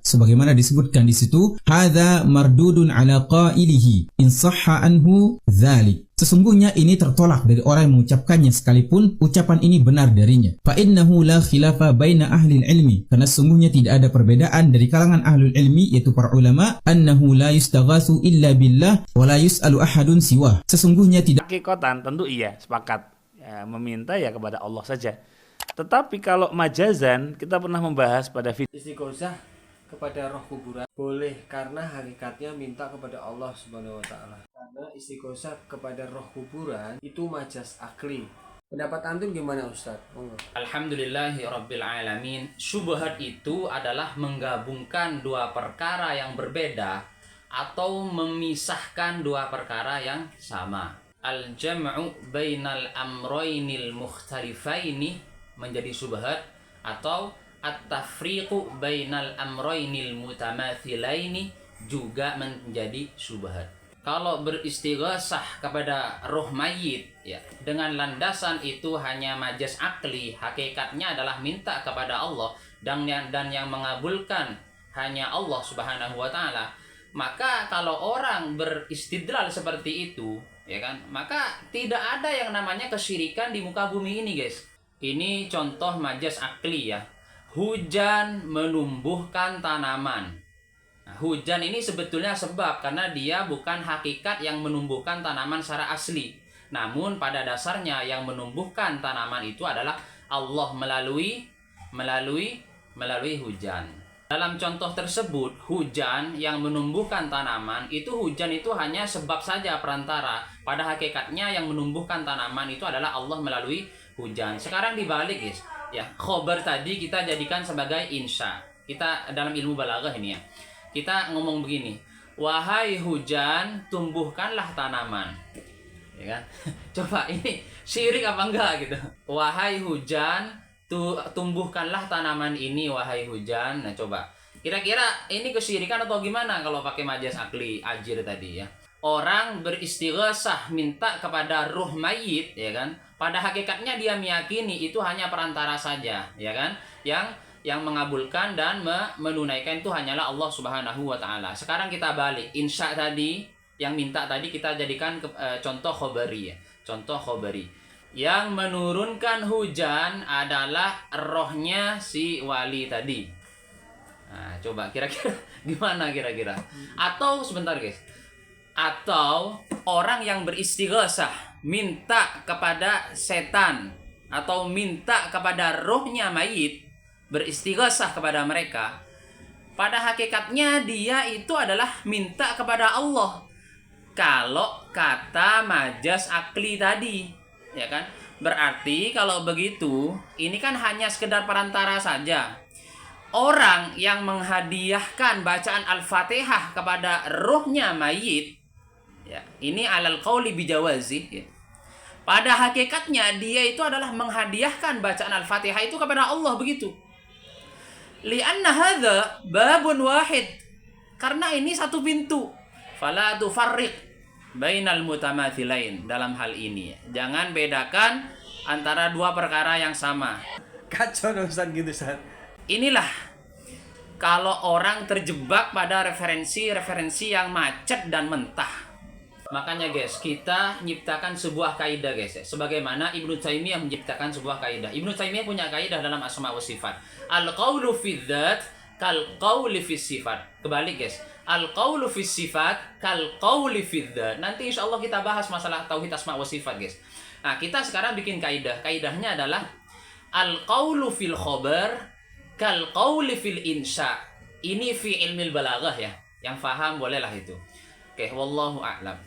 Sebagaimana disebutkan di situ, hadza mardudun ala qailihi in sahha anhu dzalik. Sesungguhnya ini tertolak dari orang yang mengucapkannya sekalipun ucapan ini benar darinya. Fa innahu la khilafa baina ahli ilmi, karena sesungguhnya tidak ada perbedaan dari kalangan ahlul ilmi yaitu para ulama, annahu la yustaghatsu illa billah wa la yus'alu ahadun siwah. Sesungguhnya tidak Hakikatan tentu iya, sepakat. Ya, meminta ya kepada Allah saja. Tetapi kalau majazan, kita pernah membahas pada video Istighosah kepada roh kuburan boleh karena hakikatnya minta kepada Allah Subhanahu wa taala. Karena istighosah kepada roh kuburan itu majas akli. Pendapat antum gimana Ustaz? Alhamdulillahi Rabbil Alamin. Syubhat itu adalah menggabungkan dua perkara yang berbeda atau memisahkan dua perkara yang sama. Al-jam'u bainal amroinil mukhtalifaini menjadi syubhat, atau at-tafriqu bainal amroinil mutamathilaini juga menjadi syubhat. Kalau beristighasah kepada roh mayit ya, dengan landasan itu hanya majas akli, hakikatnya adalah minta kepada Allah dan yang mengabulkan hanya Allah Subhanahu wa taala, maka kalau orang beristidlal seperti itu ya kan, maka tidak ada yang namanya kesyirikan di muka bumi ini, guys. Ini contoh majas akli ya. Hujan menumbuhkan tanaman. Nah, hujan ini sebetulnya sebab karena dia bukan hakikat yang menumbuhkan tanaman secara asli. Namun pada dasarnya yang menumbuhkan tanaman itu adalah Allah melalui hujan. Dalam contoh tersebut, hujan yang menumbuhkan tanaman itu hujan itu hanya sebab saja perantara. Pada hakikatnya yang menumbuhkan tanaman itu adalah Allah melalui hujan. Sekarang dibalik, guys. Ya, khobar tadi kita jadikan sebagai insya. Kita dalam ilmu balaghah ini ya. Kita ngomong begini, wahai hujan, tumbuhkanlah tanaman. Ya kan? Coba ini syirik apa enggak gitu. Wahai hujan, tumbuhkanlah tanaman ini, wahai hujan. Nah, coba. Kira-kira ini kesyirikan atau gimana kalau pakai majas akli ajir tadi ya? Orang beristighasah minta kepada ruh mayit ya kan, pada hakikatnya dia meyakini itu hanya perantara saja ya kan, yang mengabulkan dan menunaikan itu hanyalah Allah Subhanahu wa taala. Sekarang kita balik, insya tadi yang minta tadi kita jadikan contoh khobari ya. Contoh khobari yang menurunkan hujan adalah rohnya si wali tadi. Nah, coba kira-kira gimana kira-kira? Atau sebentar guys, atau orang yang beristighasah minta kepada setan atau minta kepada rohnya mayit, beristighasah kepada mereka, pada hakikatnya dia itu adalah minta kepada Allah. Kalau kata majas akli tadi, ya kan? Berarti kalau begitu, ini kan hanya sekedar perantara saja. Orang yang menghadiahkan bacaan Al-Fatihah kepada rohnya mayit, ya, ini alal qauli bijawazi ya. Pada hakikatnya dia itu adalah menghadiahkan bacaan Al-Fatihah itu kepada Allah begitu. Li'anna hadza babun wahid. Karena ini satu pintu. Fala tufarriq bainal mutamathilain dalam hal ini. Jangan bedakan antara dua perkara yang sama. Kacau Ustaz gitu Ustaz. Inilah kalau orang terjebak pada referensi yang macet dan mentah. Makanya guys, kita menciptakan sebuah kaidah guys ya. Sebagaimana Ibnu Taimiyah menciptakan sebuah kaidah. Ibnu Taimiyah punya kaidah dalam asma wa sifat. Al-qaulu fi dzat kal qauli fi sifat. Kebalik guys. Al-qaulu fi sifat kal qauli fi dzat. Nanti insyaallah kita bahas masalah tauhid asma wa sifat guys. Nah, kita sekarang bikin kaidah. Kaidahnya adalah al-qaulu fil khabar kal qauli fil insya. Ini fi ilmil balaghah ya. Yang paham bolehlah itu. Oke, wallahu a'lam.